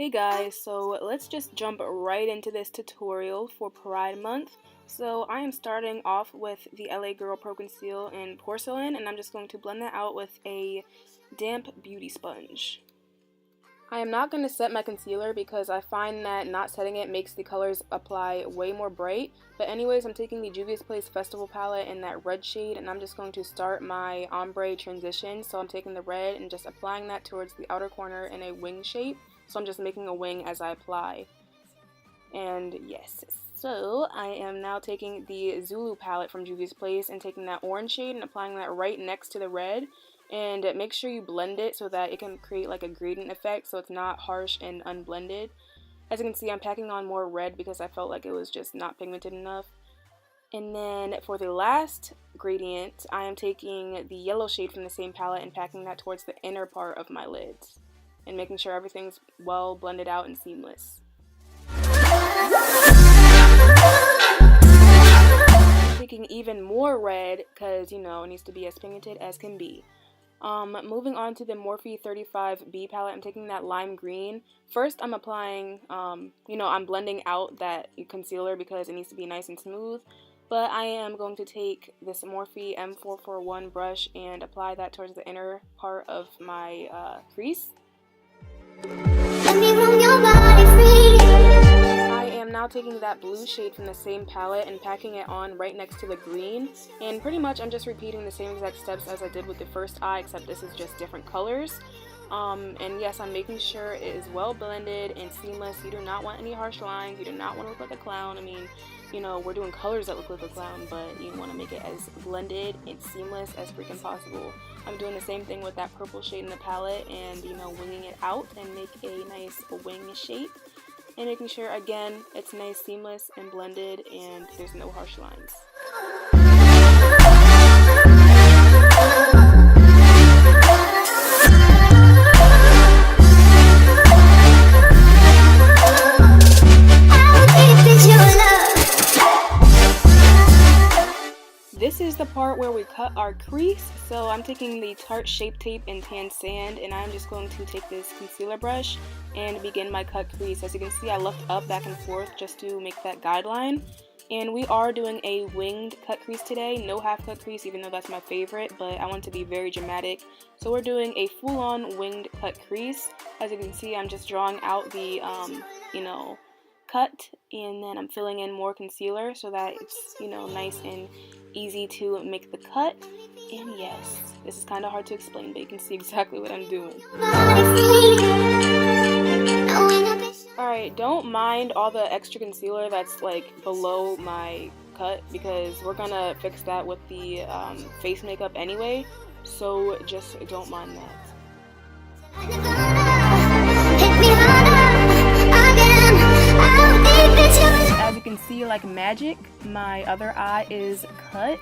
Hey guys, so let's just jump right into this tutorial for Pride Month. So I am starting off with the LA Girl Pro Conceal in Porcelain, and I'm just going to blend that out with a damp beauty sponge. I am not going to set my concealer because I find that not setting it makes the colors apply way more bright. But anyways, I'm taking the Juvia's Place Festival palette in that red shade, and I'm just going to start my Ombre Transition. So I'm taking the red and just applying that towards the outer corner in a wing shape. So I'm just making a wing as I apply. And yes, so I am now taking the Zulu palette from Juvia's Place and taking that orange shade and applying that right next to the red. And make sure you blend it so that it can create like a gradient effect so it's not harsh and unblended. As you can see, I'm packing on more red because I felt like it was just not pigmented enough. And then for the last gradient, I am taking the yellow shade from the same palette and packing that towards the inner part of my lids and making sure everything's well blended out and seamless. I'm taking even more red because, you know, it needs to be as pigmented as can be. Moving on to the Morphe 35B palette, I'm taking that lime green. First, I'm applying, I'm blending out that concealer because it needs to be nice and smooth. But I am going to take this Morphe M441 brush and apply that towards the inner part of my crease. I am now taking that blue shade from the same palette and packing it on right next to the green, and pretty much I'm just repeating the same exact steps as I did with the first eye, except this is just different colors. And yes, I'm making sure it is well blended and seamless. You do not want any harsh lines, you do not want to look like a clown. I mean, you know, we're doing colors that look like a clown, but you want to make it as blended and seamless as freaking possible. I'm doing the same thing with that purple shade in the palette and, you know, winging it out and make a nice wing shape. And making sure, again, it's nice, seamless, and blended, and there's no harsh lines. This is the part where we cut our crease, so I'm taking the Tarte Shape Tape in Tan Sand, and I'm just going to take this concealer brush and begin my cut crease. As you can see, I left up, back and forth just to make that guideline. And we are doing a winged cut crease today, no half cut crease, even though that's my favorite, but I want to be very dramatic. So we're doing a full-on winged cut crease. As you can see, I'm just drawing out the, cut, and then I'm filling in more concealer so that it's, nice and easy to make the cut. And yes, this is kind of hard to explain, but you can see exactly what I'm doing. Alright, don't mind all the extra concealer that's like below my cut because we're gonna fix that with the face makeup anyway, so just don't mind that. As you can see, like magic, my other eye is cut.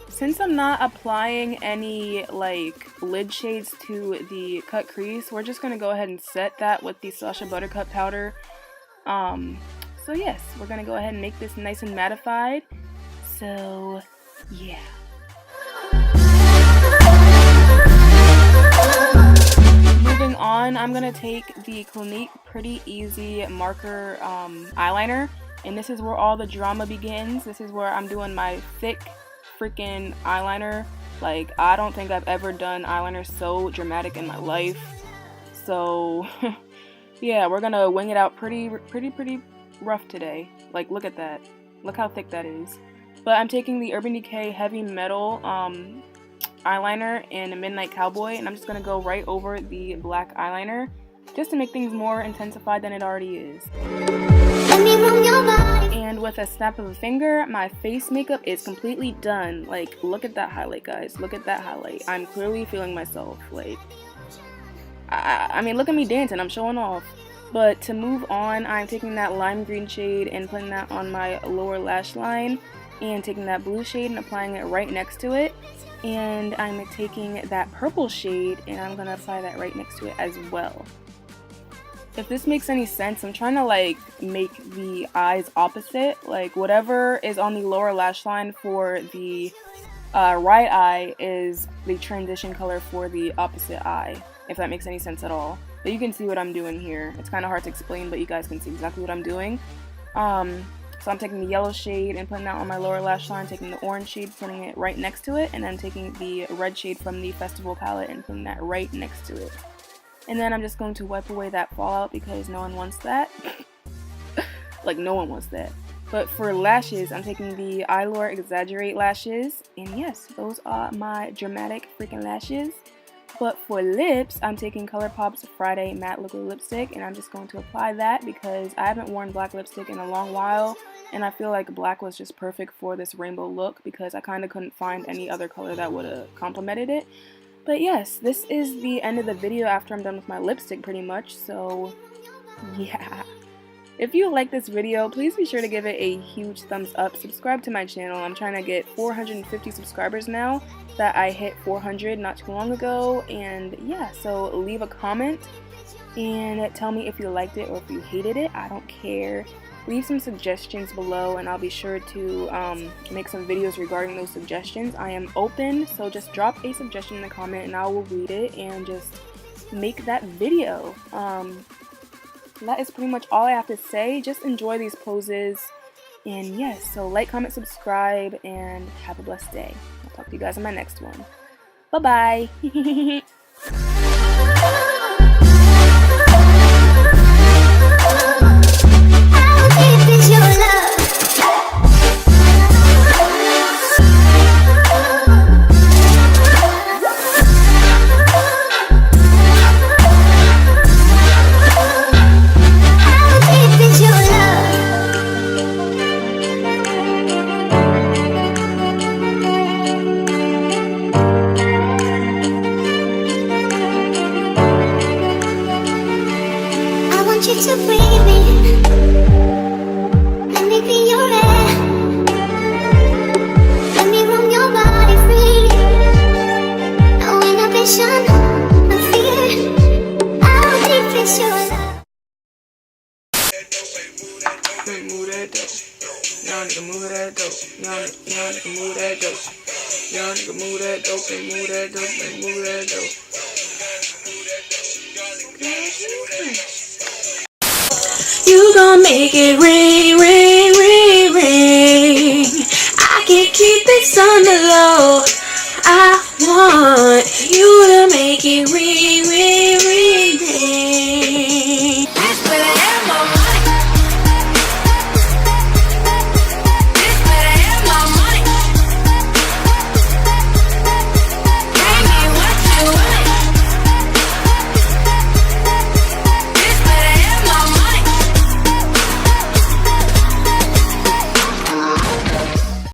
Since I'm not applying any like lid shades to the cut crease, we're just gonna go ahead and set that with the Sacha Buttercup powder. So yes, we're gonna go ahead and make this nice and mattified. So yeah. Moving on, I'm going to take the Clinique Pretty Easy Marker eyeliner, and this is where all the drama begins. This is where I'm doing my thick freaking eyeliner. Like, I don't think I've ever done eyeliner so dramatic in my life. So, yeah, we're going to wing it out pretty rough today. Like, look at that. Look how thick that is. But I'm taking the Urban Decay Heavy Metal eyeliner in Midnight Cowboy, and I'm just going to go right over the black eyeliner just to make things more intensified than it already is. And with a snap of a finger, my face makeup is completely done. Like, look at that highlight, guys. Look at that highlight. I'm clearly feeling myself. Like, I mean, look at me dancing. I'm showing off. But to move on, I'm taking that lime green shade and putting that on my lower lash line, and taking that blue shade and applying it right next to it. And I'm taking that purple shade and I'm going to apply that right next to it as well. If this makes any sense, I'm trying to like make the eyes opposite. Like whatever is on the lower lash line for the right eye is the transition color for the opposite eye, if that makes any sense at all. but you can see what I'm doing here. It's kind of hard to explain, but you guys can see exactly what I'm doing. So I'm taking the yellow shade and putting that on my lower lash line, taking the orange shade, putting it right next to it, and then taking the red shade from the Festival palette and putting that right next to it. And then I'm just going to wipe away that fallout because no one wants that. Like, no one wants that. But for lashes, I'm taking the Eyelure Exaggerate lashes, and yes, those are my dramatic freaking lashes. But for lips, I'm taking Colourpop's Friday Matte Liquid Lipstick, and I'm just going to apply that because I haven't worn black lipstick in a long while, and I feel like black was just perfect for this rainbow look because I kind of couldn't find any other color that would have complemented it. But yes, this is the end of the video after I'm done with my lipstick pretty much, so yeah. If you like this video, please be sure to give it a huge thumbs up. Subscribe to my channel. I'm trying to get 450 subscribers now that I hit 400 not too long ago. And yeah, so leave a comment and tell me if you liked it or if you hated it. I don't care. Leave some suggestions below and I'll be sure to make some videos regarding those suggestions. I am open, so just drop a suggestion in the comment and I will read it and just make that video. That is pretty much all I have to say. Just enjoy these poses. And yes, so like, comment, subscribe, and have a blessed day. I'll talk to you guys in my next one. Bye-bye. You to breathe me, let me be your air, let me roam your body free, no inhibition, no fear, how deep is your love? Move that dope, y'all nigga move that dope, y'all nigga move that dope, y'all nigga move that dope, and move that dope, and move that dope. You gon' make it ring, ring, ring, ring. I can't keep this on the low. I want you to make it ring, ring, ring.